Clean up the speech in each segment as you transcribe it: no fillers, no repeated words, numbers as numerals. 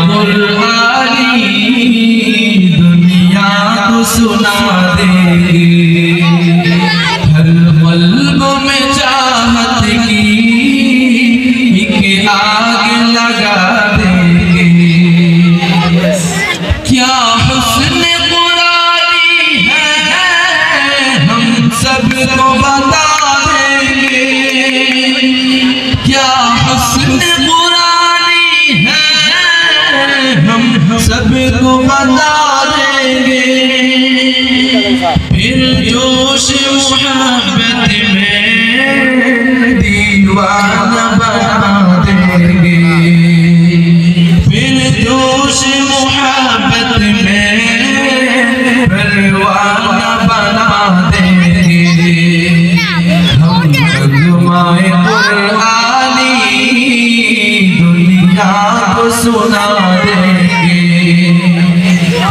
कुरानी दुनिया को सुना देंगे, हर कल्ब में चाहत की एक आग लगा देंगे। क्या हुस्न कुरानी है हम सबको बता देंगे, क्या हुस्न कुरानी है हम सबको बता देंगे। फिर जोश मोहब्बत में दीवाना बना देंगे, फिर जोश मोहब्बत में परवाना बना देंगे। हम नगमाए कुरानी दुनिया को सुना देंगे,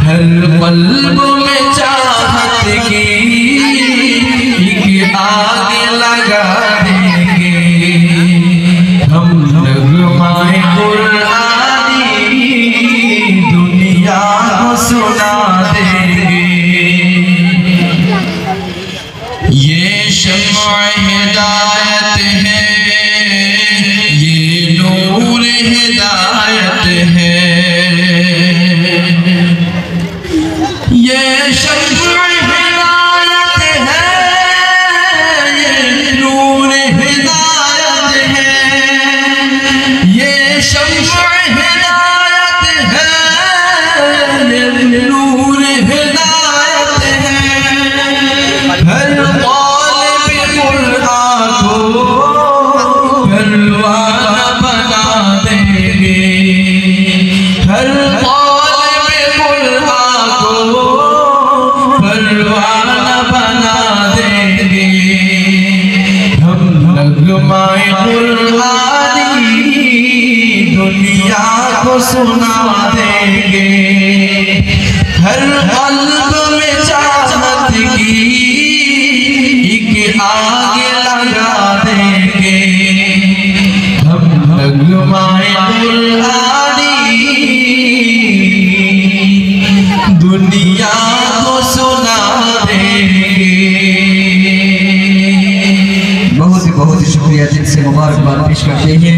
हर कल्ब में चाहत की एक आग लगा देंगे। हम नगमाए कुरानी दुनिया को सुना देंगे। ये शम्अ हिदायत है, ये नूर हिदायत है, ये शम्अ हिदायत है, ये नूर हिदायत है, ये शम्अ हिदायत है, ये नूर हिदायत है। हर तालिब कुरान को परवाना बना देंगे, हर तालिब कुरान को परवाना बना देंगे। हम नगमाए कुरानी दुनिया को सुना देंगे, हर कल्ब में चाहत की एक आग लगा देंगे। हम नगमाए कुरानी दुनिया को सुना देंगे। बहुत ही शुक्रिया, जिनसे मुबारकबाद पेश करते हैं।